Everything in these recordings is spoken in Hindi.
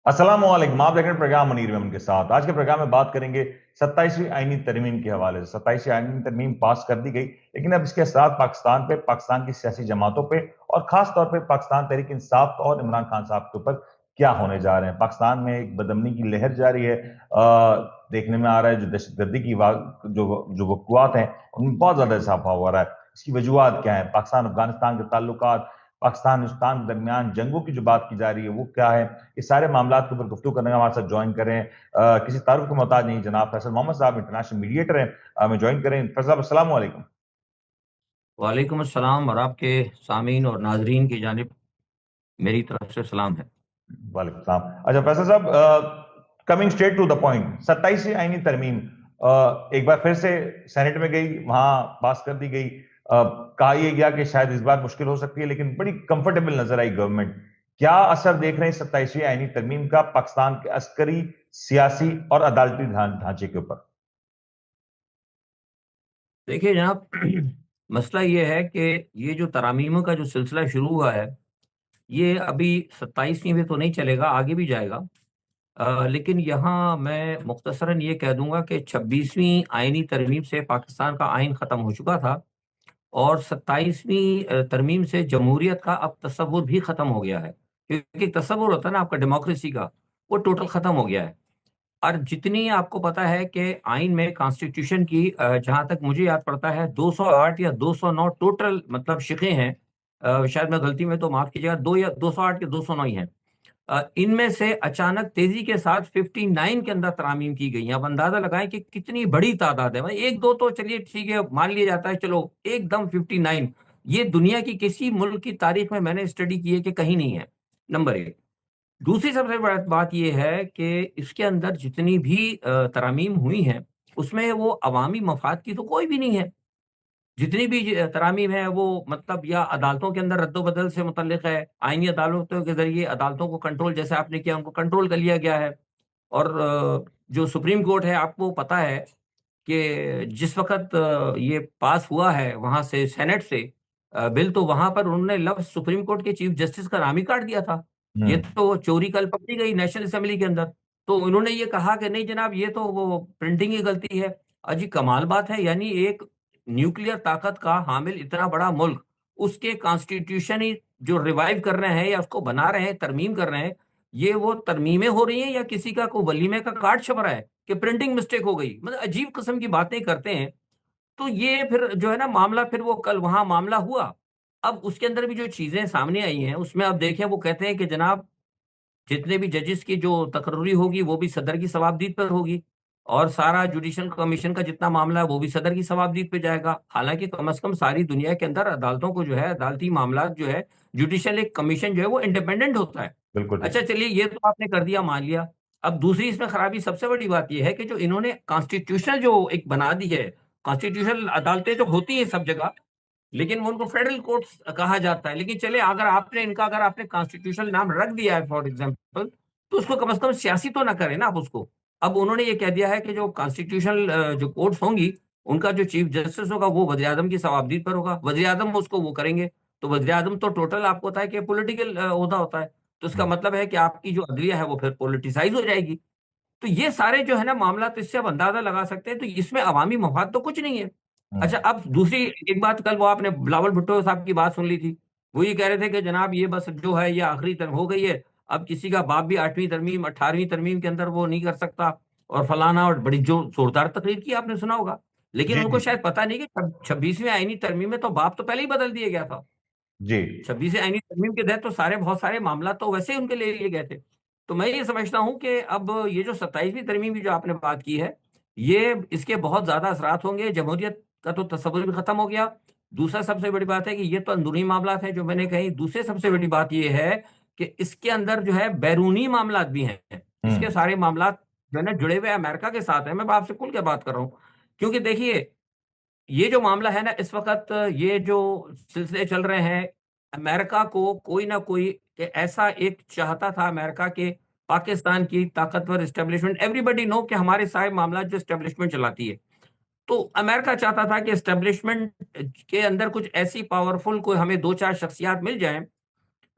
अस्सलाम वालेकुम। आप देख रहे हैं प्रोग्राम मुनीर मेमन के साथ। आज के प्रोग्राम में बात करेंगे 27वीं आईनी तरमीम के हवाले से। 27वीं आईनी तरमीम पास कर दी गई, लेकिन अब इसके असरात पाकिस्तान पे, पाकिस्तान की सियासी जमातों पे और खास तौर पे पाकिस्तान तहरीक इंसाफ और इमरान खान साहब के ऊपर क्या होने जा रहे हैं। पाकिस्तान में एक बदअमनी की लहर जारी है। देखने में आ रहा है जो दहशतगर्दी की जो जो वक़ुआत हैं उनमें बहुत ज्यादा इजाफा हो रहा है। इसकी वजूहत क्या है? पाकिस्तान अफगानिस्तान के ताल्लुकात, पाकिस्तान हिंदुस्तान के दरमियान जंगों की जो बात की जा रही है वो क्या है? ये सारे मामला के ऊपर गुफ्तगू करने का हमारे साथ ज्वाइन करें। किसी तारुफ के मोहताज नहीं, जनाब फैसल मोहम्मद साहब इंटरनेशनल मीडिएटर हैं, हमें ज्वाइन करें। फैसल साहब अस्सलाम वालेकुम। वालेकुम अस्सलाम और आपके सामीन और नाजरीन की जानिब मेरी तरफ से सलाम है। वालेकुम सलाम। अच्छा फैसल साहब, coming straight to the point, 27वीं आईनी तरमीम एक बार फिर से सेनेट में गई, वहां पास कर दी गई। कहा यह गया कि शायद इस बार मुश्किल हो सकती है, लेकिन बड़ी कंफर्टेबल नजर आई गवर्नमेंट। क्या असर देख रहे हैं 27वीं आईनी तरमीम का पाकिस्तान के अस्करी, सियासी और अदालती ढांचे के ऊपर? देखिए जनाब, मसला ये है कि ये जो तरामीम का जो सिलसिला शुरू हुआ है, ये अभी 27वीं में तो नहीं चलेगा, आगे भी जाएगा। लेकिन यहाँ मैं मुख्तसरन ये कह दूंगा कि 26वीं आइनी तरमीम से पाकिस्तान का आइन ख़त्म हो चुका था और 27वीं तरमीम से जमहूरियत का अब तस्वुर भी ख़त्म हो गया है। क्योंकि तस्वुर होता है ना आपका डेमोक्रेसी का, वो टोटल ख़त्म हो गया है। और जितनी आपको पता है कि आइन में कॉन्स्टिट्यूशन की जहाँ तक मुझे याद पड़ता है 208 या 209 टोटल मतलब शिक़ें हैं। शायद मैं गलती में तो माफ़ कीजिएगा, 2 या 208 या 209 ही हैं। इनमें से अचानक तेज़ी के साथ 59 के अंदर तरामीम की गई हैं। अब अंदाज़ा लगाएँ कि कितनी बड़ी तादाद है। भाई 1-2 तो चलिए ठीक है, मान लिया जाता है, चलो एकदम 59, ये दुनिया की किसी मुल्क की तारीख़ में मैंने स्टडी की है कि कहीं नहीं है, नंबर 1। दूसरी सबसे बड़ा बात ये है कि इसके अंदर जितनी भी तरामीम हुई हैं, उसमें वो अवामी मफ़ाद की तो कोई भी नहीं है। जितनी भी तरामीम है वो मतलब या अदालतों के अंदर रद्दो-बदल से मुतल्लिक़ है, आईनी अदालतों के ज़रिए अदालतों को कंट्रोल जैसे आपने किया, उनको कंट्रोल कर लिया गया है। और जो सुप्रीम कोर्ट है, आपको पता है कि जिस वक़्त ये पास हुआ है वहाँ से सेनेट से बिल, तो वहाँ पर उन्होंने लफ्ज़ सुप्रीम कोर्ट के चीफ जस्टिस का नाम ही काट दिया था। ये हम्म। तो चोरी कल पकड़ी गई नेशनल असेंबली के अंदर। तो उन्होंने ये कहा कि नहीं जनाब, ये तो वो प्रिंटिंग की गलती है। अजी कमाल बात है, यानी एक न्यूक्लियर ताकत का हामिल इतना बड़ा मुल्क, उसके कॉन्स्टिट्यूशन ही जो रिवाइव कर रहे हैं या उसको बना रहे हैं, तरमीम कर रहे हैं, ये वो तरमीमें हो रही हैं या किसी का कोई वलीमे का कार्ड छप रहा है कि प्रिंटिंग मिस्टेक हो गई। मतलब अजीब किस्म की बातें करते हैं। तो ये फिर जो है ना मामला, फिर वो कल वहाँ मामला हुआ। अब उसके अंदर भी जो चीज़ें सामने आई हैं, उसमें अब देखें वो कहते हैं कि जनाब जितने भी जजेस की जो तकर्री होगी वो भी सदर की सवाबदीद पर होगी और सारा जुडिशल कमीशन का जितना मामला है वो भी सदर की सवाबदीद पे जाएगा। हालाँकि कम से कम सारी दुनिया के अंदर अदालतों को जो है, अदालती मामलात जो है, जुडिशल एक कमीशन जो है वो इंडिपेंडेंट होता है। बिल्कुल अच्छा ठीक। चलिए, ये तो आपने कर दिया, मान लिया। अब दूसरी इसमें खराबी सबसे बड़ी बात ये है कि जो इन्होंने कॉन्स्टिट्यूशनल जो एक बना दी है, कॉन्स्टिट्यूशनल अदालतें जो होती हैं सब जगह, लेकिन वो उनको फेडरल कोर्ट्स कहा जाता है। लेकिन चलिए, अगर आपने कॉन्स्टिट्यूशनल नाम रख दिया है फॉर एग्जांपल, तो उसको कम से कम सियासी तो ना करें ना आप उसको। अब उन्होंने ये कह दिया है कि जो कॉन्स्टिट्यूशनल जो कोर्ट्स होंगी, उनका जो चीफ जस्टिस होगा वो वज़ीर-ए-आज़म की सवाबदीद पर होगा। वज़ीर-ए-आज़म उसको वो करेंगे। तो वज़ीर-ए-आज़म तो टोटल आपको पता है कि पॉलिटिकल ओहदा होता है। तो इसका हम्म। मतलब है कि आपकी जो अदलिया है वो फिर पॉलिटिसाइज़ हो जाएगी। तो ये सारे जो है ना मामला, तो इससे आप अंदाज़ा लगा सकते हैं, तो इसमें अवामी मफ़ाद तो कुछ नहीं है। अच्छा, हम्म। अब दूसरी एक बात, कल वो आपने बिलावल भुट्टो साहब की बात सुन ली थी। वो ये कह रहे थे कि जनाब ये बस जो है ये आखिरी हो गई है। अब किसी का बाप भी 8वीं तरमीम 18वीं तरमीम के अंदर वो नहीं कर सकता और फलाना, और बड़ी जो ज़ोरदार तकरीर की आपने सुना होगा। लेकिन जी उनको जी शायद पता नहीं कि 26वीं आईनी तरमीम में तो बाप तो पहले ही बदल दिया गया था। जी। 26 आईनी तरमीम के तहत तो बहुत सारे मामला तो वैसे ही उनके ले लिए गए थे। तो मैं ये समझता हूँ कि अब ये जो 27वीं तरमीम की जो आपने बात की है, ये इसके बहुत ज़्यादा असरात होंगे। जमहूरियत का तो तस्वुर भी खत्म हो गया। दूसरा सबसे बड़ी बात है कि ये तो अंदरूनी मामलात हैं जो मैंने कही। दूसरी सबसे बड़ी बात ये है कि इसके अंदर जो है बैरूनी मामलात भी हैं। इसके हम्म। सारे मामलात जो है ना जुड़े हुए अमेरिका के साथ हैं। मैं आपसे खुल के बात कर रहा हूँ। क्योंकि देखिए, ये जो मामला है ना इस वक़्त, ये जो सिलसिले चल रहे हैं, अमेरिका को कोई ना कोई ऐसा एक चाहता था, अमेरिका के पाकिस्तान की ताकतवर एस्टेब्लिशमेंट, एवरीबॉडी नो कि हमारे सारे मामला जो एस्टेब्लिशमेंट चलाती है। तो अमेरिका चाहता था कि एस्टेब्लिशमेंट के अंदर कुछ ऐसी पावरफुल कोई हमें 2-4 शख्सियत मिल जाएँ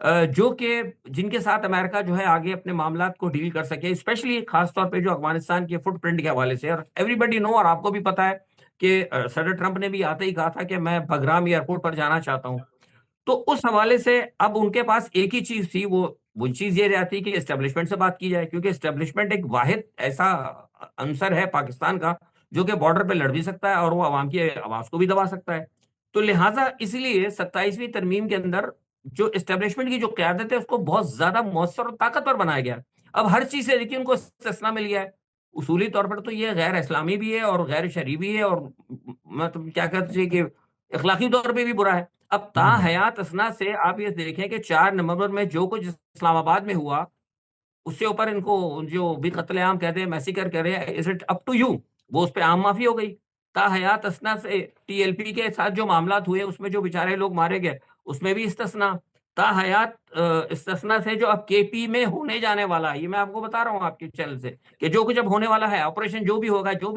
जो कि जिनके साथ अमेरिका जो है आगे अपने मामलात को डील कर सके, स्पेशली खास तौर पे जो अफगानिस्तान के फुटप्रिंट के हवाले से। और एवरीबडी नो, और आपको भी पता है कि सदर ट्रंप ने भी आते ही कहा था कि मैं बगराम एयरपोर्ट पर जाना चाहता हूं। तो उस हवाले से अब उनके पास एक ही चीज थी, वो चीज ये रहती कि एस्टेब्लिशमेंट से बात की जाए, क्योंकि एस्टेब्लिशमेंट एक वाहिद ऐसा अंसर है पाकिस्तान का जो कि बॉर्डर पे लड़ भी सकता है और वो अवाम की आवाज को भी दबा सकता है। तो लिहाजा इसलिए 27वीं तरमीम के अंदर जो एस्टेब्लिशमेंट की जो क्यादत है उसको बहुत ज्यादा मौसर और ताकतवर बनाया गया है। अब हर चीज से देखिए उनको इस्तिस्ना मिल गया है। उसूली तौर पर तो ये गैर इस्लामी भी है और गैर शरई भी है, और मतलब क्या कहते हैं कि इखलाकी तौर पे भी बुरा है। अब हम्म। ताहयात असना से आप ये देखें कि 4 नवंबर में जो कुछ इस्लामाबाद में हुआ, उससे ऊपर इनको जो भी कत्लेआम कहते हैं, मैसेकर कह रहे हैं, is it up to you? वो उसपे आम माफ़ी हो गई। ताहयात असना से टीएलपी के साथ जो मामलात हुए, उसमें जो बेचारे लोग मारे गए, उसमें भी इस्तिस्ना। ताहयात इस्तिस्ना से जो अब केपी में होने जाने वाला है, ये मैं आपको बता रहा हूँ आपके चैनल से, कि जो कुछ अब होने वाला है, ऑपरेशन जो भी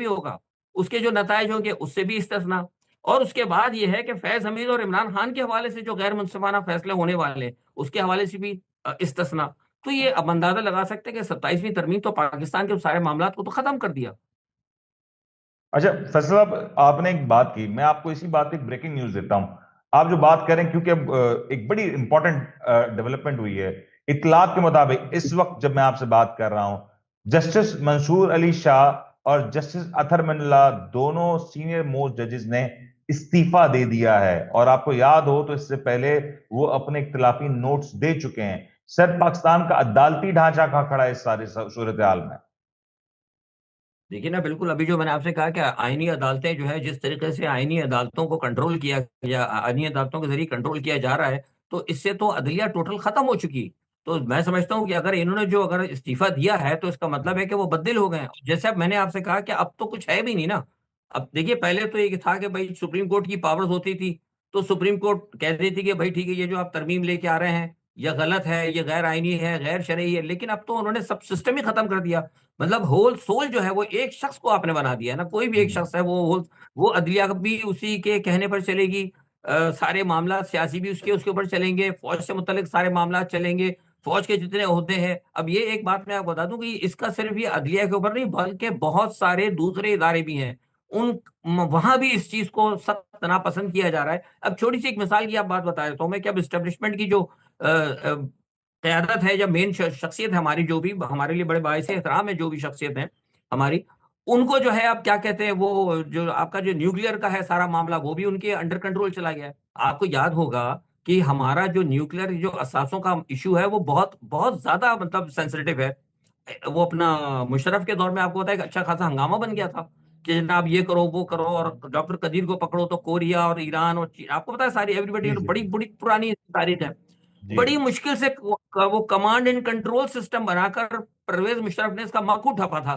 होगा, उसके जो नताइज होंगे, उससे भी इस्तिस्ना। और उसके बाद ये है कि फैज़ हमीद और इमरान खान के हवाले से जो गैर मुनसिफाना फैसले होने वाले हैं, उसके हवाले से भी इस्तिस्ना। तो ये अब अंदाजा लगा सकते हैं कि 27वीं तरमीम तो पाकिस्तान के सारे मामलात को तो खत्म कर दिया। अच्छा फैसल साहब, आपने एक बात की, मैं आपको इसी बात की ब्रेकिंग न्यूज देता हूं। आप जो बात करें, क्योंकि अब एक बड़ी इंपॉर्टेंट डेवलपमेंट हुई है। इतलात के मुताबिक इस वक्त जब मैं आपसे बात कर रहा हूं, जस्टिस मंसूर अली शाह और जस्टिस अतहर मिन्नल्ला, दोनों सीनियर मोस्ट जजेस ने इस्तीफा दे दिया है। और आपको याद हो तो इससे पहले वो अपने इख्तिलाफी नोट्स दे चुके हैं। सर, पाकिस्तान का अदालती ढांचा कहां खड़ा है इस सारी सूरत हाल में? देखिए ना, बिल्कुल अभी जो मैंने आपसे कहा कि आईनी अदालतें जो है, जिस तरीके से आईनी अदालतों को कंट्रोल किया या आईनी अदालतों के जरिए कंट्रोल किया जा रहा है, तो इससे तो अदलिया टोटल खत्म हो चुकी। तो मैं समझता हूँ कि अगर इस्तीफा दिया है तो इसका मतलब है कि वो बददिल हो गए हैं। जैसे अब मैंने आपसे कहा कि अब तो कुछ है भी नहीं ना। अब देखिए, पहले तो ये था कि भाई सुप्रीम कोर्ट की पावर्स होती थी, तो सुप्रीम कोर्ट कहती थी कि भाई ठीक है, ये जो आप तरमीम लेके आ रहे हैं, ये गलत है, ये गैर आईनी है, गैर शरई है। लेकिन अब तो उन्होंने सब सिस्टम ही खत्म कर दिया। मतलब होल सोल जो है वो एक शख्स को आपने बना दिया है ना, कोई भी एक शख्स है वो अदलिया भी उसी के कहने पर चलेगी। सारे मामला सियासी भी उसके ऊपर चलेंगे, फौज से मुतल्लिक सारे मामला चलेंगे, फौज के जितने ओहदे हैं। अब ये एक बात मैं आपको बता दूं कि इसका सिर्फ ये अदलिया के ऊपर नहीं, बल्कि बहुत सारे दूसरे इदारे भी हैं, उन वहां भी इस चीज को सख्त नापसंद किया जा रहा है। अब छोटी सी एक मिसाल की आप बात बता देता हूँ मैं कि अब स्टेब्लिशमेंट की जो क़यादत है या मेन शख्सियत है हमारी, जो भी हमारे लिए बड़े बाइस एहतराम है, जो भी शख्सियत है हमारी, उनको जो है अब क्या कहते हैं, वो जो आपका जो न्यूक्लियर का है सारा मामला, वो भी उनके अंडर कंट्रोल चला गया है। आपको याद होगा कि हमारा जो न्यूक्लियर जो असासों का इशू है वो बहुत बहुत ज्यादा मतलब सेंसिटिव है। वो अपना मुशर्रफ के दौर में आपको पता है कि अच्छा खासा हंगामा बन गया था कि जनाब ये करो वो करो, और डॉक्टर कदीर को पकड़ो तो कोरिया और ईरान और आपको पता है सारी एवरीबडी, जी जी बड़ी बड़ी पुरानी तारीख है। जी। बड़ी मुश्किल से वो कमांड एंड कंट्रोल सिस्टम बनाकर परवेज मुशर्रफ ने इसका माकू ठपा था।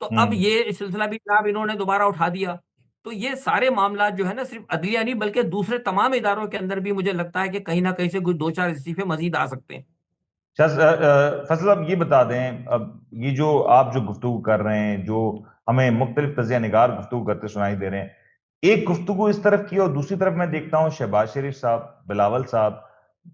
तो अब हम्म। ये सिलसिला भी जनाब इन्होंने दोबारा उठा दिया। तो ये सारे मामला जो है ना, सिर्फ अदलिया नहीं बल्कि दूसरे तमाम इदारों के अंदर भी मुझे लगता है कि कहीं ना कहीं से कुछ दो चार इस्तीफे मजीद आ सकते हैं। फैसल, अब ये बता दें, अब ये जो आप जो गुफ्तगू कर रहे हैं, जो हमें मुख्तलिफ तजिया निगार गुफ्तगू करते सुनाई दे रहे हैं, एक गुफ्तगू इस तरफ की और दूसरी तरफ मैं देखता हूँ शहबाज शरीफ साहब, बिलावल साहब,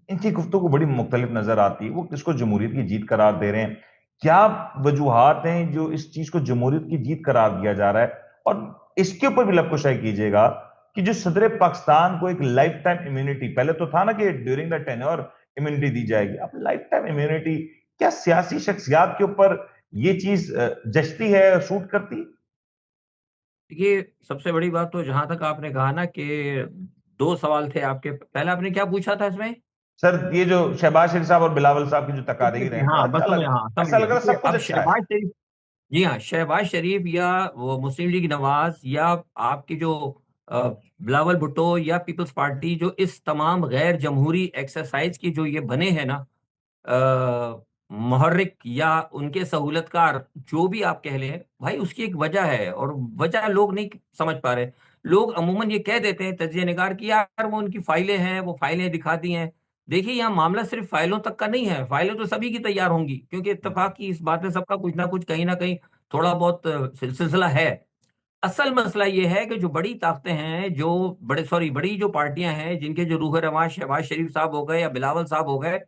इनकी गुफ्तगू बड़ी मुख्तलिफ नजर आती है। वो किसको जमहूरियत की जीत करार दे रहे हैं? क्या वजूहात हैं जो इस चीज को जमहूरियत की जीत करार दिया जा रहा है? और इसके ऊपर भी लबकुशाई कीजिएगा कि जो सदर पाकिस्तान को एक लाइफ टाइम इम्यूनिटी, पहले तो था ना कि ड्यूरिंग द टेन्योर इम्यूनिटी दी जाएगी, अब लाइफ टाइम इम्यूनिटी, क्या सियासी शख्सियात के ऊपर ये चीज जचती है, सूट करती? देखिए, सबसे बड़ी बात तो जहां तक आपने कहा ना कि दो सवाल थे आपके, पहले आपने क्या पूछा था इसमें? सर, ये जो शहबाज शरीफ साहब और बिलावल साहब की जो ओके, तकारीर ओके, हैं, हाँ, बड़ा बस समझ, अलग, हाँ, समझ ऐसा गया। लग रहा है देखिए, सब कुछ अब अच्छा है। शहबाज शरीफ, जी हाँ, शहबाज शरीफ या वो मुस्लिम लीग नवाज या आपकी जो अ, बिलावल भुट्टो या पीपल्स पार्टी, जो इस तमाम गैर जमहूरी एक्सरसाइज की जो ये बने हैं ना, मुहर्रिक या उनके सहूलतकार, जो भी आप कह लें, भाई उसकी एक वजह है, और वजह लोग नहीं समझ पा रहे। लोग अमूमन ये कह देते हैं तजिया निगार की, यार वो उनकी फाइलें हैं, वो फाइलें दिखा दी हैं। देखिए, यहाँ मामला सिर्फ फाइलों तक का नहीं है, फाइलें तो सभी की तैयार होंगी, क्योंकि इत्तेफाक की इस बात है, सबका कुछ ना कुछ कहीं ना कहीं थोड़ा बहुत सिलसिला है। असल मसला ये है कि जो बड़ी ताकतें हैं, बड़ी जो पार्टियां हैं, जिनके जो रूह रवां शहबाज शरीफ साहब हो गए या बिलावल साहब हो गए,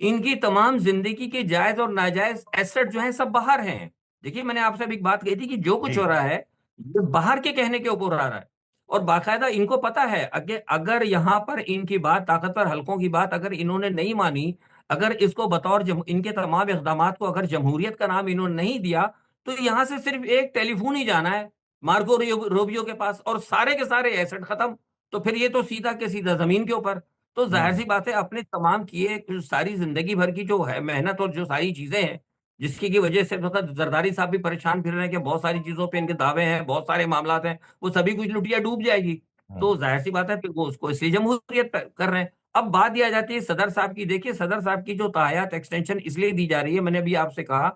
इनकी तमाम जिंदगी के जायज और नाजायज एसेट जो है सब बाहर हैं। देखिए, मैंने आपसे अभी एक बात कही थी कि जो कुछ जी। हो रहा है ये बाहर के कहने के ऊपर आ रहा है। और बाकायदा इनको पता है अगर यहाँ पर इनकी बात, ताकतवर हलकों की बात अगर इन्होंने नहीं मानी, अगर इसको बतौर इनके तमाम इकदाम को अगर जमहूरियत का नाम इन्होंने नहीं दिया, तो यहाँ से सिर्फ एक टेलीफोन ही जाना है मार्को रोबियो के पास और सारे के सारे एसेट खत्म। तो फिर ये तो सीधा के सीधा जमीन के ऊपर। तो ज़ाहिर-सी हम्म। बात है, अपने तमाम किए जो सारी ज़िंदगी भर की जो है मेहनत और जो सारी चीज़ें हैं, जिसकी की वजह से वक़्त ज़रदारी साहब भी परेशान फिर रहे हैं कि बहुत सारी चीज़ों पे इनके दावे हैं, बहुत सारे मामलात हैं, वो सभी कुछ लुटिया डूब जाएगी। हम्म। तो ज़ाहिर-सी बात है, फिर वो उसको इसलिए जमहूरियत कर रहे हैं। अब बात ये आ जाती है सदर साहब की। देखिए, सदर साहब की जो ताहयात एक्सटेंशन इसलिए दी जा रही है, मैंने अभी आपसे कहा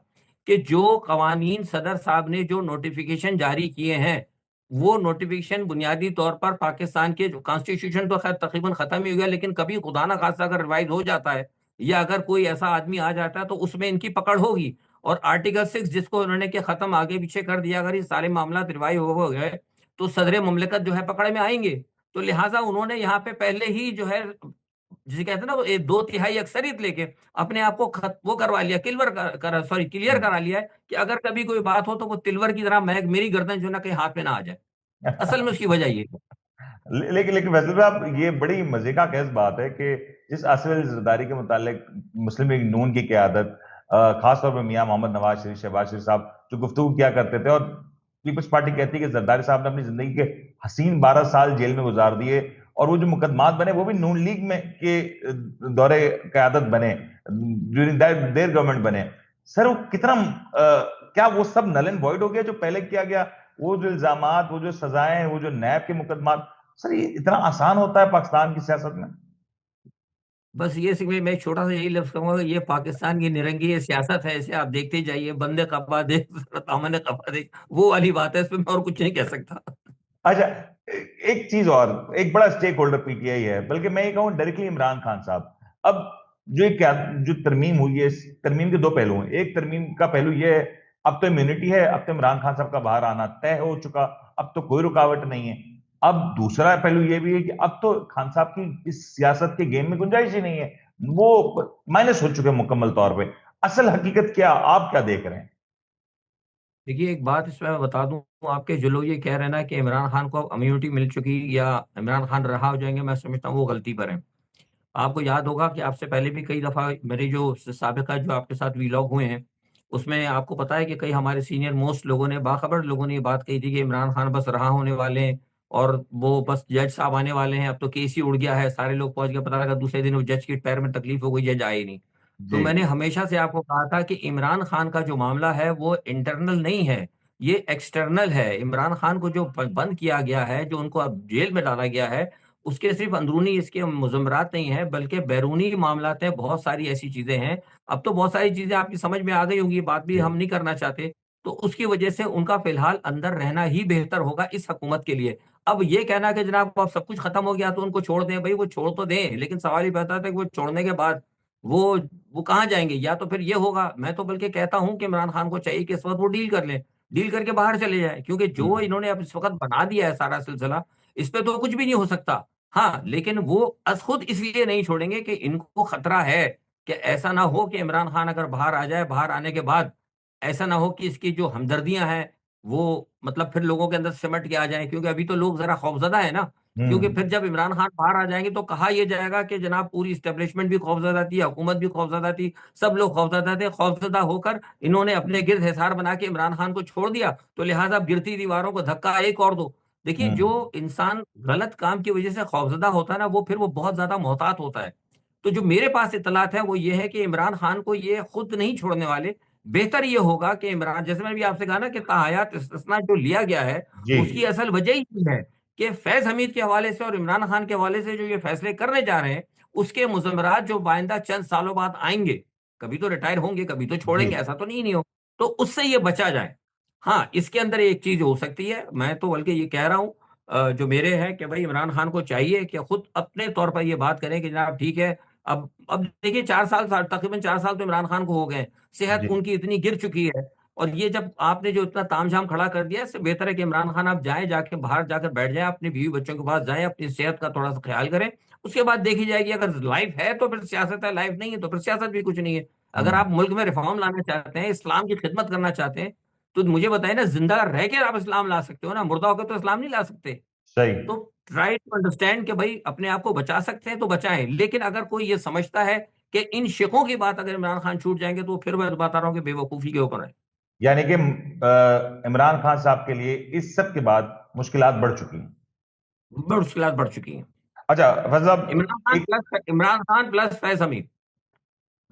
कि जो कवानीन सदर साहब ने जो नोटिफ़िकेशन जारी किए हैं, वो नोटिफ़िकेशन बुनियादी तौर पर पाकिस्तान के जो कॉन्स्टिट्यूशन तो ख़ैर तक़रीबन ख़त्म ही हो गया, लेकिन कभी खुदा ना ख़ास्ता अगर रिवाइज़ हो जाता है या अगर कोई ऐसा आदमी आ जाता है तो उसमें इनकी पकड़ होगी। और आर्टिकल 6 जिसको उन्होंने कि ख़त्म आगे-पीछे कर दिया, अगर ये सारे मामलात रिवाइज़ हो गए, तो सदर मुमलिकत जो है पकड़ में आएँगे। तो लिहाज़ा उन्होंने यहाँ पे पहले ही जो है, जिसे कहते हैं ना, वो 2 तिहाई अक्सरियत लेके अपने आप को वो करवा लिया, क्लियर हम्म। करा लिया है कि अगर कभी कोई बात हो तो वो तिलवर की तरह मेरी गर्दन जो है ना कहीं हाथ में ना आ जाए। असल में उसकी वजह ये है। लेकिन लेकिन वैसे भी आप, ये बड़ी मजे का खेज बात है कि जिस आसिफ अली जरदारी के मुतालिक मुस्लिम लीग नून की क़यादत, खासतौर पर मियां मोहम्मद नवाज शरीफ, शहबाज शरीफ साहब जो गुफ्तगू किया करते थे, और पीपल्स पार्टी कहती है कि जरदारी साहब ने अपनी जिंदगी के हसीन 12 साल जेल में गुजार दिए, और वो जो मुकदमात बने वो भी नून लीग में के दौरे क़यादत बने, ड्यूरिंग देयर गवर्नमेंट बने। सर वो कितना क्या वो सब नल एंड वॉइड हो गया जो पहले किया गया? वो जो इल्जामात, वो जो सजाएं, वो जो नैब के मुकदमात, सर ये इतना आसान होता है पाकिस्तान की सियासत में? बस ये मैं एक छोटा-सा यही लफ्ज़ कहूँगा कि ये पाकिस्तान की निरंगी ये सियासत है, इसे आप देखते ही जाइए, बंदे खपा देख, दामन खपा देख, वो वाली बात है, इसमें मैं और कुछ नहीं कह सकता। अच्छा, एक चीज और, एक बड़ा स्टेक होल्डर पीटीआई है, बल्कि मैं ये कहूँ डायरेक्टली इमरान खान साहब। अब जो तरमीम हुई है, इस तरमीम के दो पहलू हैं। एक तरमीम का पहलू ये है, अब तो इम्यूनिटी है, अब तो इमरान खान साहब का बाहर आना तय हो चुका, अब तो कोई रुकावट नहीं है। अब दूसरा पहलू ये भी है कि अब तो खान साहब की इस सियासत के गेम में गुंजाइश ही नहीं है, वो माइनस हो चुके हैं मुकम्मल तौर पे। असल हकीकत क्या, आप क्या देख रहे हैं? देखिए, एक बात इसमें मैं बता दूँ आपके, जो लोग ये कह रहे हैं ना कि इमरान खान को अब इम्यूनिटी मिल चुकी या इमरान खान रहा हो जाएँगे, मैं समझता हूँ वो गलती पर हैं। आपको याद होगा कि आपसे पहले भी कई दफ़ा मेरे जो साबिक़ा जो आपके साथ वीलॉग हुए हैं, उसमें आपको पता है कि कई हमारे सीनियर मोस्ट लोगों ने, बाखबर लोगों ने ये बात कही थी कि इमरान खान बस रहा होने वाले हैं और वो बस जज साहब आने वाले हैं, अब तो केस ही उड़ गया है, सारे लोग पहुँच गए, पता लगा दूसरे दिन वो जज के पैर में तकलीफ़ हो गई, जज आए ही नहीं। तो जी। मैंने हमेशा से आपको कहा था कि इमरान खान का जो मामला है वो इंटरनल नहीं है, ये एक्सटर्नल है। इमरान खान को जो बंद किया गया है, जो उनको अब जेल में डाला गया है, उसके सिर्फ़ अंदरूनी इसके मुज़म्मरात नहीं हैं, बल्कि बैरूनी मामलात हैं, बहुत सारी ऐसी चीज़ें हैं। अब तो बहुत सारी चीज़ें आपकी समझ में आ गई होंगी, ये बात भी जी। हम नहीं करना चाहते। तो उसकी वजह से उनका फ़िलहाल अंदर रहना ही बेहतर होगा इस हुकूमत के लिए। अब ये कहना कि जनाब अब सब कुछ खत्म हो गया तो उनको छोड़ दें, भई वो छोड़ तो दें, लेकिन सवाल ये पैदा होता है कि वो छोड़ने के बाद वो वो कहाँ जाएँगे? या तो फिर ये होगा, मैं तो बल्कि कहता हूँ कि इमरान खान को चाहिए कि इस वक़्त वो डील कर लें, डील करके बाहर चले जाएँ, क्योंकि जो हम्म। इन्होंने अब इस वक़्त बना दिया है सारा सिलसिला, इस पे तो कुछ भी नहीं हो सकता। हाँ, लेकिन वो खुद इसलिए नहीं छोड़ेंगे कि इनको खतरा है कि ऐसा ना हो कि इमरान खान अगर बाहर आ जाए, बाहर आने के बाद ऐसा ना हो कि इसकी जो हमदर्दियाँ हैं, वो मतलब फिर लोगों के अंदर सिमट के आ जाएँ, क्योंकि अभी तो लोग ज़रा खौफ़ज़दा है ना, क्योंकि हम्म। फिर जब इमरान खान बाहर आ जाएँगे तो कहा ये जाएगा कि जनाब पूरी एस्टेब्लिशमेंट भी खौफ़ज़दा थी, हुकूमत भी खौफ़ज़दा थी, सब लोग खौफ़ज़दा थे, खौफ़ज़दा होकर इन्होंने अपने गिर्द हिसार बना के इमरान खान को छोड़ दिया, तो लिहाज़ा अब गिरती दीवारों को धक्का एक और दो। देखिए, हम्म। जो इंसान गलत काम की वजह से खौफ़ज़दा होता है ना, वो फिर वो बहुत ज़्यादा मोहतात होता है। तो जो मेरे पास इत्तलात है वो ये है कि इमरान खान को ये खुद नहीं छोड़ने वाले। बेहतर ये होगा कि इमरान, जैसे मैंने भी आपसे कहा ना कि ताहयात इस्तिस्ना जो लिया गया है, जी। उसकी असल वजह ही ये है कि फैज़ हमीद के हवाले से और इमरान खान के हवाले से जो ये फैसले करने जा रहे हैं, उसके मुज़म्मरात जो आइंदा चंद सालों बाद आएँगे, कभी तो रिटायर होंगे, कभी तो जी। छोड़ेंगे, ऐसा तो नहीं हो। तो उससे ये बचा जाए। हाँ, इसके अंदर एक चीज़ हो सकती है, मैं तो बल्कि ये कह रहा हूँ, जो मेरे है कि भई इमरान खान को चाहिए कि खुद अपने तौर पर ये बात करें कि जनाब ठीक है, अब देखिए 4 साल तकरीबन 4 साल तो इमरान खान को हो गए हैं, सेहत जी। उनकी इतनी गिर चुकी है और ये जब आपने जो इतना तामझाम खड़ा कर दिया है, इससे बेहतर है कि इमरान खान आप जाएँ, जाके बाहर जाकर बैठ जाएँ, अपनी बीवी-बच्चों के पास जाएँ, अपनी सेहत का थोड़ा-सा ख़्याल करें उसके बाद देखी जाएगी। अगर लाइफ है तो फिर सियासत है, लाइफ नहीं है तो फिर सियासत भी कुछ नहीं है। अगर आप मुल्क में रिफॉर्म लाना चाहते हैं, इस्लाम की खिदमत करना चाहते हैं, तो मुझे बताइए ना, जिंदा रह के आप इस्लाम ला सकते हो ना, मुर्दा होकर तो इस्लाम नहीं ला सकते। सही। तो ट्राई टू अंडरस्टैंड कि भाई अपने आप को बचा सकते हैं तो बचाएं, लेकिन अगर कोई ये समझता है कि इन शिकों की बात अगर इमरान खान छूट जाएंगे, तो फिर मैं बता रहा हूँ कि बेवकूफी के ऊपर है। यानी कि इमरान खान साहब के लिए इस सब के बाद मुश्किलात बढ़ चुकी हैं। मुश्किलात बढ़ चुकी हैं। अच्छा फैज साहब, इमरान खान प्लस फैज हमीद।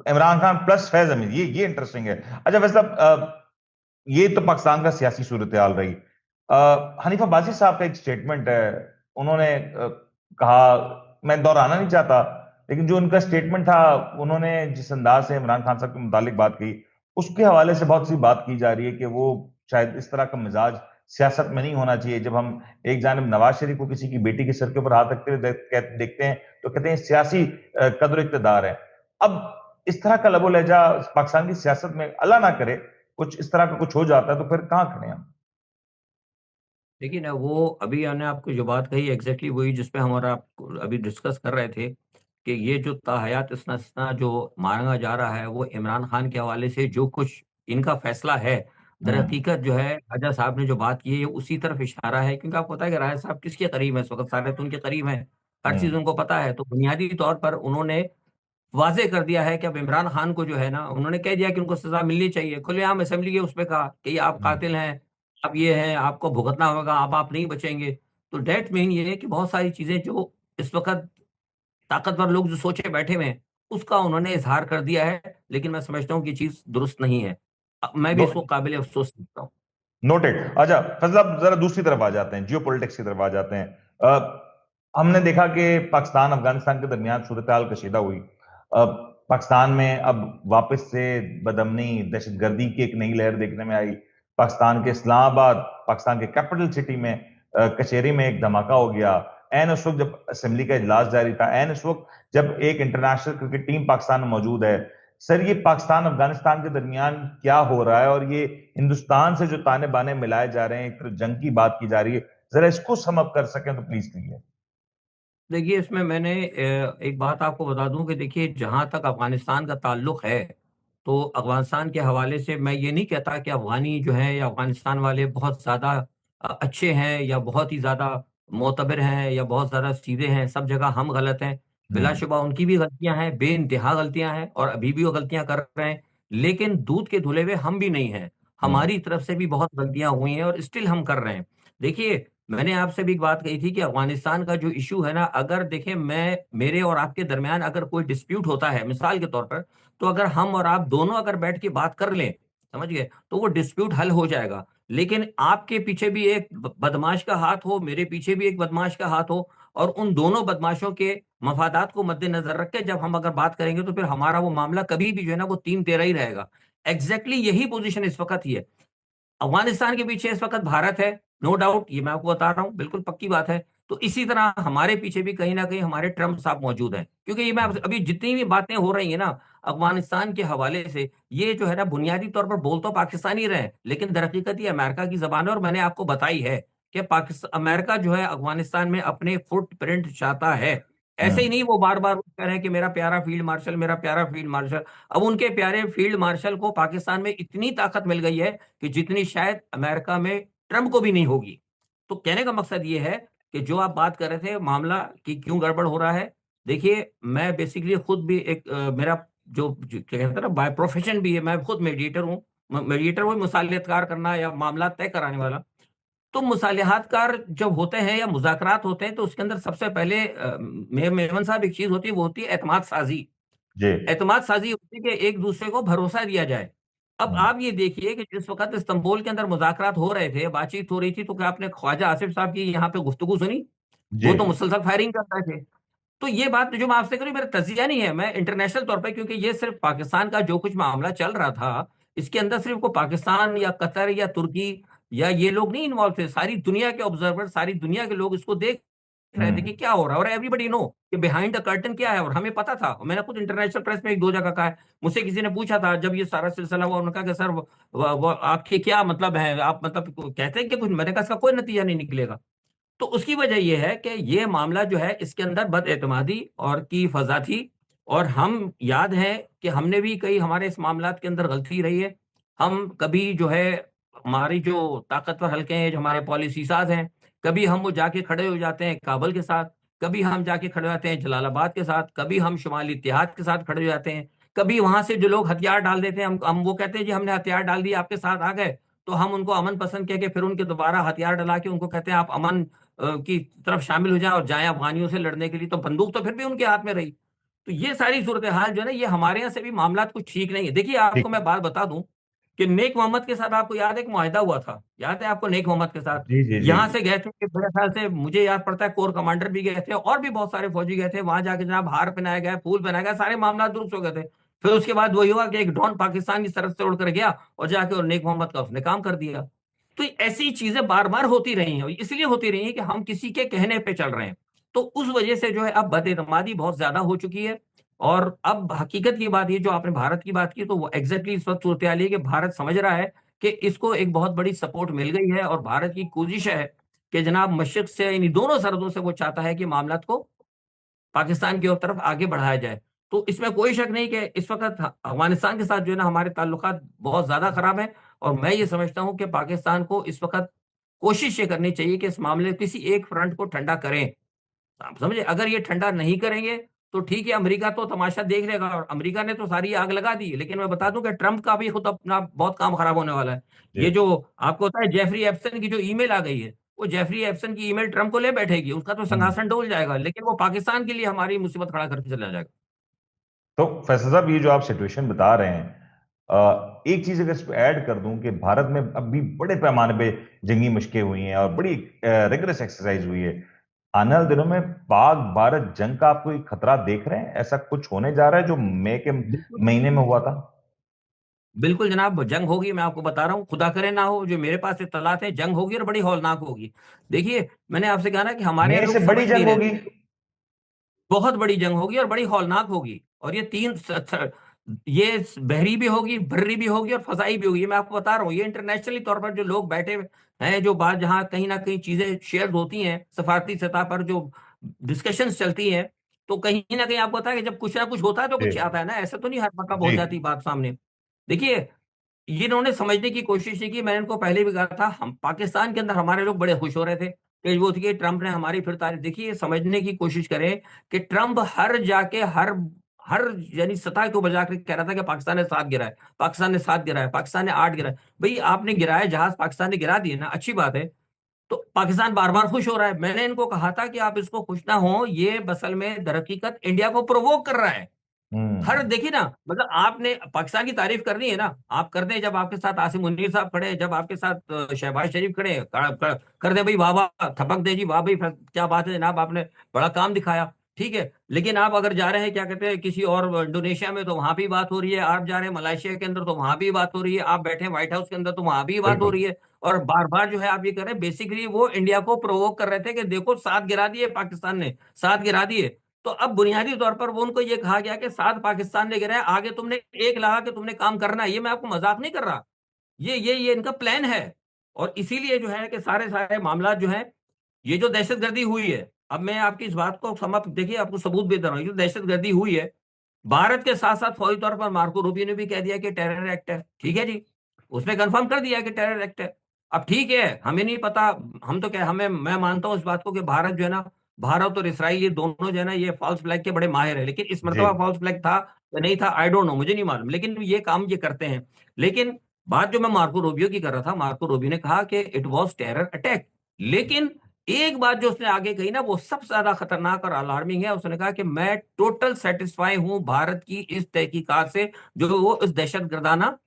इमरान खान प्लस फैज हमीद, ये इंटरेस्टिंग है। अच्छा वैसे ये तो पाकिस्तान का सियासी सूरत हाल रही। हनीफा बाजी साहब का एक स्टेटमेंट है, उन्होंने कहा, मैं दोहराना नहीं चाहता, लेकिन जो उनका स्टेटमेंट था, उन्होंने जिस अंदाज से इमरान खान साहब के मुतालिक बात की, उसके हवाले से बहुत सी बात की जा रही है कि वो शायद इस तरह का मिजाज सियासत में नहीं होना चाहिए। जब हम एक जानब नवाज शरीफ को किसी की बेटी के सर के ऊपर हाथ रखते हुए देखते हैं, तो कहते हैं सियासी कदर इक़्तिदार है। अब इस तरह का लबो लहजा पाकिस्तान की सियासत में अल्लाह ना करे कुछ इस तरह का कुछ हो जाता है, तो फिर कहाँ खड़े हैं हम? देखिए ना, वो अभी मैंने आपको जो बात कही एग्जैक्टली वही जिसपे हमारा अभी डिस्कस कर रहे थे, कि ये जो ताहयात इस्ना जो मांगा जा रहा है वो इमरान खान के हवाले से जो कुछ इनका फैसला है, दर हम्म। हकीकत जो है राजा साहब ने जो बात की है ये उसी तरफ इशारा है। क्योंकि आपको पता है कि राजा साहब किसके करीब है इस वक्त, सारे तो उनके करीब हैं, हर चीज हम्म। उनको पता है। तो बुनियादी तौर पर उन्होंने वाजे कर दिया है कि अब इमरान खान को जो है ना, उन्होंने कह दिया कि उनको सजा मिलनी चाहिए। खुलेआम असेंबली के उस पर कहा कि ये आप हम्म। कातिल हैं, आप ये हैं, आपको भुगतना होगा, अब आप नहीं बचेंगे। तो डेट मीन ये है कि बहुत सारी चीजें जो इस वक्त ताकतवर लोग जो सोचे बैठे हुए हैं, उसका उन्होंने इजहार कर दिया है। लेकिन मैं समझता हूँ कि चीज दुरुस्त नहीं है। मैं भी नो, इसको काबिल अफसोस समझता हूँ। नोटेड। अच्छा फजल, आप जरा दूसरी तरफ आ जाते हैं, जियो पॉलिटिक्स की तरफ आ जाते हैं। हमने देखा कि पाकिस्तान अफगानिस्तान के दरमियान सूरत हाल कशीदा हुई। पाकिस्तान में अब वापस से बदअमनी, दहशतगर्दी की एक नई लहर देखने में आई। पाकिस्तान के इस्लामाबाद, पाकिस्तान के कैपिटल सिटी में कचहरी में एक धमाका हो गया। एन उस वक्त जब असेंबली का इजलास जारी था, एन उस वक्त जब एक इंटरनेशनल क्रिकेट टीम पाकिस्तान में मौजूद है। सर, ये पाकिस्तान अफगानिस्तान के दरमियान क्या हो रहा है, और ये हिंदुस्तान से जो ताने बाने मिलाए जा रहे हैं, एक तरफ जंग की बात की जा रही है, जरा इसको सम अप कर सकें तो प्लीज कीजिए। देखिए, इसमें मैंने एक बात आपको बता दूं कि देखिए, जहां तक अफगानिस्तान का ताल्लुक है, तो अफगानिस्तान के हवाले से मैं ये नहीं कहता कि अफगानी जो है या अफगानिस्तान वाले बहुत ज्यादा अच्छे हैं या बहुत ही ज्यादा मोतबर हैं या बहुत ज्यादा सीधे हैं। सब जगह हम गलत हैं। हम्म। बिलाशुबा उनकी भी गलतियां हैं, बेइंतहा गलतियां हैं, और अभी भी वो गलतियां कर रहे हैं। लेकिन दूध के धुले हुए हम भी नहीं हैं। हम्म। हमारी तरफ से भी बहुत गलतियां हुई हैं और स्टिल हम कर रहे हैं। देखिए, मैंने आपसे भी एक बात कही थी कि अफगानिस्तान का जो इशू है ना, अगर देखें, मैं मेरे और आपके दरमियान अगर कोई डिस्प्यूट होता है मिसाल के तौर पर, तो अगर हम और आप दोनों अगर बैठ के बात कर लें, समझ गए, तो वो डिस्प्यूट हल हो जाएगा। लेकिन आपके पीछे भी एक बदमाश का हाथ हो, मेरे पीछे भी एक बदमाश का हाथ हो, और उन दोनों बदमाशों के मफादात को मद्देनजर रख के जब हम अगर बात करेंगे, तो फिर हमारा वो मामला कभी भी जो है ना वो तीन तेरा ही रहेगा। एग्जैक्टली यही पोजीशन इस वक्त ही है। अफगानिस्तान के पीछे इस वक्त भारत है, नो डाउट, ये मैं आपको बता रहा हूँ, बिल्कुल पक्की बात है। तो इसी तरह हमारे पीछे भी कहीं ना कहीं हमारे ट्रम्प साहब मौजूद हैं। क्योंकि ये मैं अभी जितनी भी बातें हो रही है ना अफगानिस्तान के हवाले से, ये जो है ना बुनियादी तौर पर बोल तो पाकिस्तान ही रहे हैं, लेकिन दरअकीकत ये अमेरिका की जबान है। और मैंने आपको बताई है कि पाकिस्तान, अमेरिका जो है अफगानिस्तान में अपने फुटप्रिंट चाहता है। ऐसे ही हम्म। नहीं वो बार बार कह रहे हैं कि मेरा प्यारा फील्ड मार्शल, मेरा प्यारा फील्ड मार्शल। अब उनके प्यारे फील्ड मार्शल को पाकिस्तान में इतनी ताकत मिल गई है कि जितनी शायद अमेरिका में ट्रंप को भी नहीं होगी। तो कहने का मकसद ये है कि जो आप बात कर रहे थे मामला कि क्यों गड़बड़ हो रहा है, देखिए, मैं बेसिकली खुद भी एक मेरा जो क्या कहते हैं ना, बाय प्रोफेशन भी है, मैं खुद मेडिएटर हूँ। मेडिएटर वो मुसालियतकार करना या मामला तय कराने वाला। तो मुसालिहातकार जब होते हैं या मुज़ाकरात होते हैं, तो उसके अंदर सबसे पहले मेमन साहब एक चीज़ होती है, वो होती है एतमाद साज़ी। जी। एतमाद साज़ी होती है कि एक दूसरे को भरोसा दिया जाए। अब हम्म। आप ये देखिए कि जिस वक़्त इस्तांबुल के अंदर मुज़ाकरात हो रहे थे, बातचीत हो रही थी, तो क्या आपने ख्वाजा आसिफ साहब की यहाँ पे गुफ्तगू सुनी? जी। वो तो मुसलसल फायरिंग कर रहे थे। तो ये बात जो मैं आपसे करूँ, मेरा तज़िया नहीं है, मैं इंटरनेशनल तौर पे, क्योंकि ये सिर्फ़ पाकिस्तान का जो कुछ मामला चल रहा था, इसके अंदर सिर्फ़ को पाकिस्तान या कतर या तुर्की या ये लोग नहीं इन्वॉल्व थे। सारी दुनिया के ऑब्जर्वर, सारी दुनिया के लोग इसको देख रहे थे हम्म। कि क्या हो रहा है, और एवरीबॉडी नो कि बिहाइंड द कर्टन क्या है, और हमें पता था। मैंने खुद इंटरनेशनल प्रेस में 1-2 जगह कहा है। मुझसे किसी ने पूछा था जब ये सारा सिलसिला हुआ, उन्होंने कहा कि सर वो आपके क्या मतलब है? आप मतलब कहते हैं कि कुछ, मैंने कहा इसका कोई नतीजा नहीं निकलेगा। तो उसकी वजह यह है कि ये मामला जो है इसके अंदर बदएतमादी और की फजा थी, और हम याद है कि हमने भी कई हमारे इस मामलात के अंदर गलती रही है। हम कभी जो है हमारी जो ताकतवर हल्के हैं, जो हमारे पॉलिसी साज हैं, कभी हम वो जाके खड़े हो जाते हैं काबुल के साथ, कभी हम जाके खड़े हो जाते हैं जलालाबाद के साथ, कभी हम शुमाली इत्तेहाद के साथ खड़े हो जाते हैं, कभी वहां से जो लोग हथियार डाल देते हैं, हम वो कहते हैं जी हमने हथियार डाल दिए आपके साथ आ गए, तो हम उनको अमन पसंद कह के फिर उनके दोबारा हथियार डला के उनको कहते हैं आप अमन की तरफ शामिल हो जाए और जाएं अफगानियों से लड़ने के लिए, तो बंदूक तो फिर भी उनके हाथ में रही। तो ये सारी सूरत हाल जो है ना, ये हमारे यहाँ से भी मामला कुछ ठीक नहीं है। देखिए आपको ठीक। मैं बात बता दूं कि नेक मोहम्मद के साथ आपको याद है एक मुआहिदा हुआ था, याद है आपको नेक मोहम्मद के साथ? जी जी जी। यहाँ से गए थे कि मेरे ख्याल से मुझे याद पड़ता है कोर कमांडर भी गए थे और भी बहुत सारे फौजी गए थे, वहां जाके जनाब हार पहनाया गया, फूल पहनाया गया, सारे मामला दुरुस्त हो गए थे। फिर उसके बाद वही हुआ कि एक ड्रोन पाकिस्तान की तरफ से उड़कर गया और जाके और नेक मोहम्मद का उसने काम कर दिया। तो ऐसी चीजें बार बार होती रही हैं, इसलिए होती रही हैं कि हम किसी के कहने पे चल रहे हैं। तो उस वजह से जो है अब बदएतमादी बहुत ज्यादा हो चुकी है। और अब हकीकत की बात ये जो आपने भारत की बात की, तो वो एग्जैक्टली इस वक्त सूरत हाल है कि भारत समझ रहा है कि इसको एक बहुत बड़ी सपोर्ट मिल गई है, और भारत की कोशिश है कि जनाब मशरिक से इन दोनों सरहदों से वो चाहता है कि मामला को पाकिस्तान की ओर तरफ आगे बढ़ाया जाए। तो इसमें कोई शक नहीं कि इस वक्त अफगानिस्तान के साथ जो है ना हमारे ताल्लुकात बहुत ज्यादा खराब है, और मैं ये समझता हूं कि पाकिस्तान को इस वक्त कोशिश ये करनी चाहिए कि इस मामले में किसी एक फ्रंट को ठंडा करें। आप समझे, अगर ये ठंडा नहीं करेंगे तो ठीक है, अमेरिका तो तमाशा देख लेगा, और अमेरिका ने तो सारी आग लगा दी, लेकिन मैं बता दूं कि ट्रंप का भी खुद अपना बहुत काम खराब होने वाला है। जी। ये जो आपको होता है जेफरी एप्सन की जो ईमेल आ गई है, वो जेफरी एप्सन की ईमेल ट्रंप को ले बैठेगी, उसका तो हम्म। सिंहासन डोल जाएगा, लेकिन वो पाकिस्तान के लिए हमारी मुसीबत खड़ा करके चला जाएगा। तो फैसल साहब, ये जो आप सिचुएशन बता रहे हैं, एक चीज अगर इस पे ऐड कर दूं कि भारत में अभी बड़े पैमाने पे जंगी मशकें हुई हैं और बड़ी रिगरस एक्सरसाइज हुई है। आने वाले दिनों में पाक भारत जंग का आप कोई खतरा देख रहे हैं? ऐसा कुछ होने जा रहा है जो मई के बिल्कुल महीने में हुआ था? बिल्कुल जनाब, जंग होगी, मैं आपको बता रहा हूँ, खुदा करे ना हो, जो मेरे पास इत्तलात है जंग होगी और बड़ी हौलनाक होगी। देखिए मैंने आपसे कहा ना कि हमारे यहाँ मई से लोग बड़ी समझ नहीं जंग रहे। होगी? बहुत बड़ी जंग होगी और बड़ी हौलनाक होगी, और ये ये बहरी भी होगी, बर्री भी होगी और फजाई भी होगी। ये मैं आपको बता रहा हूँ, ये इंटरनेशनली तौर पर जो लोग बैठे हैं, जो बात जहाँ कहीं ना कहीं चीजें शेयर होती हैं सफारती सतह पर, जो डिस्कशंस चलती हैं, तो कहीं ना कहीं आपको पता है कि जब कुछ ना कुछ होता है तो जी कुछ आता है ना, ऐसा तो नहीं हर वक्त जी। पहुंच जाती बात सामने। देखिए ये इन्होंने समझने की कोशिश नहीं की, मैंने इनको पहले भी कहा था, हम पाकिस्तान के अंदर हमारे लोग बड़े खुश हो रहे थे कि वो थी कि ट्रंप ने हमारी फिर तारीफ। देखिए समझने की कोशिश करें कि ट्रंप हर जाके हर हर यानी सतह को बजा कर कह रहा था कि पाकिस्तान ने 7 गिराए, पाकिस्तान ने 7 गिराए, पाकिस्तान ने 8 गिराए। भाई आपने गिराए जहाज, पाकिस्तान ने गिरा दिए ना, अच्छी बात है। तो पाकिस्तान बार बार खुश हो रहा है, मैंने इनको कहा था कि आप इसको खुश ना हो, ये बसल में दरहकीकत इंडिया को प्रोवोक कर रहा है। हर हम्म। देखिए ना, मतलब आपने पाकिस्तान की तारीफ करनी है ना, आप कर दें, जब आपके साथ आसिम मुनीर साहब खड़े हैं, जब आपके साथ शहबाज शरीफ खड़े हैं, कर दे भाई, वाह वाह, थपक दे जी, वाह भाई, क्या बात है जनाब, आपने बड़ा काम दिखाया, ठीक है। लेकिन आप अगर जा रहे हैं क्या कहते हैं किसी और इंडोनेशिया में, तो वहां भी बात हो रही है, आप जा रहे हैं मलेशिया के अंदर तो वहां भी बात हो रही है, आप बैठे हैं व्हाइट हाउस के अंदर तो वहां भी बात हो बिल्कुल। रही है। और बार बार जो है आप ये कर रहे हैं, बेसिकली वो इंडिया को प्रोवोक कर रहे थे कि देखो 7 गिरा दिए पाकिस्तान ने, 7 गिरा दिए। तो अब बुनियादी तौर पर वो उनको ये कहा गया कि 7 पाकिस्तान ने गिराए, आगे तुमने एक लगा के तुमने काम करना है। ये मैं आपको मजाक नहीं कर रहा, ये इनका प्लान है। और इसीलिए जो है कि सारे सारे मामला जो है, ये जो दहशतगर्दी हुई है, अब मैं आपकी इस बात को समाप्त, देखिए आपको सबूत भी दे रहा हूं, ये जो दहशतगर्दी हुई है, भारत के साथ साथ फौरी तौर पर मार्को रूबियो ने भी कह दिया कि टेरर एक्ट है, ठीक है जी, उसने कंफर्म कर दिया कि टेरर एक्ट है। अब ठीक है, हमें नहीं पता, हम तो क्या, हमें, मैं मानता हूं इस बात को कि भारत जो है ना, भारत और इसराइल ये दोनों जो है ना, ये फॉल्स फ्लैग के बड़े माहिर है, लेकिन इस जी। मरतबा फॉल्स फ्लैग था या नहीं था, आई डोंट नो, मुझे नहीं मालूम, लेकिन ये काम ये करते हैं। लेकिन बात जो मैं मार्को रूबियो की कर रहा था, मार्को रूबियो ने कहा कि इट वॉज टेरर अटैक। लेकिन एक बात जो उसने आगे कही ना, वो सबसे ज्यादा खतरनाक और अलार्मिंग है। उसने कहा कि मैं टोटल सेटिस्फाई हूं भारत की इस तहकीकात से जो वो इस दहशतगर्दाना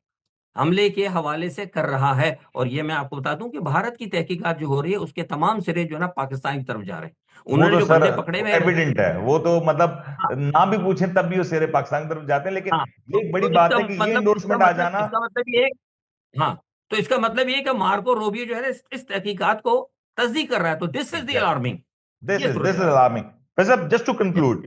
हमले के हवाले से कर रहा है। और ये मैं आपको बता दूं कि भारत की तहकीकात जो हो रही है, उसके तमाम सिरे जो है ना पाकिस्तान की तरफ जा रहे हैं। वो उन्होंने तो जो सर बंदे पकड़े हुए हैं, एविडेंट है, वो तो मतलब हाँ ना भी पूछे तब भी वो शेरे पाकिस्तान की तरफ जाते हैं। लेकिन हाँ, ये एक बड़ी बात है कि ये इसका इंडोर्समेंट आ मतलब जाना। ये, हाँ, तो इसका मतलब ये है कि मार्को रूबियो जो है ना इस तहकीकात को तस्दीक कर रहा है, तो this is the exactly. Alarming. This ये इज सूरत दिस इज हाल अलार्मिंग। वैसे अब जस्ट टू है। कंक्लूड,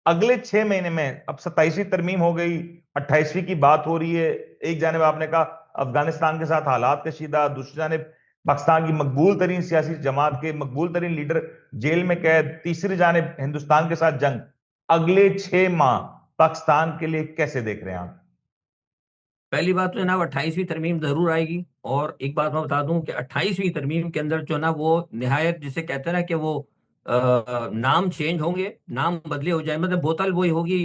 अगले 6 महीने में अब 27वीं तरमीम हो गई, 28वीं की बात हो रही है। एक जानिब आपने कहा अफगानिस्तान के साथ हालात कशीदा, दूसरी जानिब पाकिस्तान की मकबूल तरीन सियासी जमात के मकबूल तरीन लीडर जेल में कैद, तीसरी जानिब हिंदुस्तान के साथ जंग, अगले 6 माह पाकिस्तान के लिए कैसे देख रहे हैं आप? पहली बात तो है ना, वो 28वीं तरमीम जरूर आएगी। और एक बात मैं बता दूं कि 28वीं तरमीम के अंदर जो ना वो निहायत, जिसे कहते हैं ना कि वो नाम चेंज होंगे, नाम बदले हो जाए, मतलब बोतल वही होगी,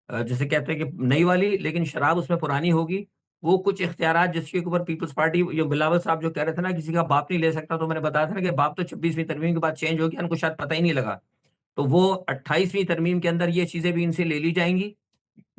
जिसे कहते हैं कि नई वाली, लेकिन शराब उसमें पुरानी होगी। वो कुछ इख्तियारात जिसके ऊपर पीपल्स पार्टी, जो बिलावल साहब जो कह रहे थे ना किसी का बाप नहीं ले सकता, तो मैंने बताया था ना कि बाप तो 26वीं तरमीम के बाद चेंज हो गया, इनको शायद पता ही नहीं लगा। तो वो 28वीं तरमीम के अंदर ये चीजें भी इनसे ले ली जाएंगी।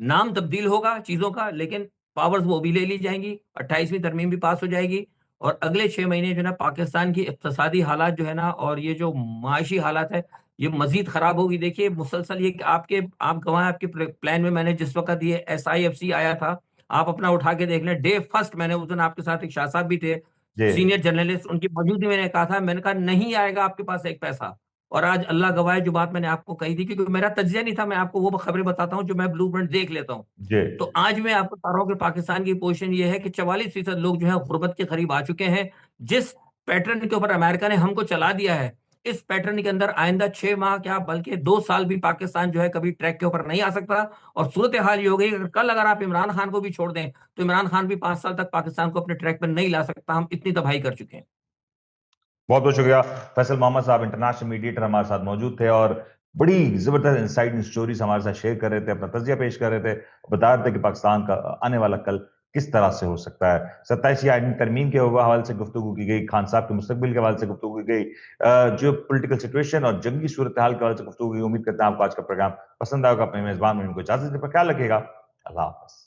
नाम तब्दील होगा चीज़ों का, लेकिन पावर्स वो भी ले ली जाएँगी, 28वीं तरमीम भी पास हो जाएगी। और अगले 6 महीने जो है ना, पाकिस्तान की इक़्तिसादी हालात जो है ना, और ये जो माशी हालात है, ये मज़ीद ख़राब होगी। देखिए, मुसलसल ये आप गवाह हैं, आपके प्लान में मैंने जिस वक़्त ये SIFC आया था, आप अपना उठा के देख लें, डे फर्स्ट मैंने उस दिन आपके साथ एक शाह साहब भी थे, जी। सीनियर जर्नलिस्ट, उनकी मौजूदगी में मैंने कहा था, मैंने कहा नहीं आएगा आपके पास एक पैसा। और आज अल्लाह गवाह है, जो बात मैंने आपको कही थी, क्योंकि मेरा तज्ज़िया नहीं था, मैं आपको वो खबरें बताता हूँ जो मैं ब्लूप्रिंट देख लेता हूँ। जी। तो आज मैं आपको बता रहा हूँ कि पाकिस्तान की पोज़ीशन ये है कि 44% लोग जो है गुर्बत के करीब आ चुके हैं। जिस पैटर्न के ऊपर अमेरिका ने हमको चला दिया है, इस पैटर्न के अंदर आइंदा 6 माह क्या बल्कि 2 साल भी पाकिस्तान जो है कभी ट्रैक के ऊपर नहीं आ सकता। और सूरत-ए-हाल ये हो गई, अगर कल आप इमरान खान को भी छोड़ दें, तो इमरान खान भी 5 साल तक पाकिस्तान को अपने ट्रैक पर नहीं ला सकता। हम इतनी तबाही कर चुके हैं। बहुत बहुत शुक्रिया। फैसल मोहम्मद साहब इंटरनेशनल मीडिएटर हमारे साथ मौजूद थे और बड़ी जबरदस्त इनसाइड स्टोरीज हमारे साथ शेयर कर रहे थे, अपना तजिया पेश कर रहे थे, बता रहे थे कि पाकिस्तान का आने वाला कल किस तरह से हो सकता है। 27वीं आईनी तरमीम के हवाले से गुफ्तगू की गई, खान साहब के मुस्तकबिल के हवाले से गुफ्तगू की गई, जो पोलिटिकल सिचुएशन और जंगी सूरत हाल के हवाले से गुफ्तगू की। उम्मीद करते हैं आपको आज का प्रोग्राम पसंद आएगा। अपने मेजबान में इनको इजाजत दें, ख्याल रखिएगा। अल्लाह हाफ़िज़।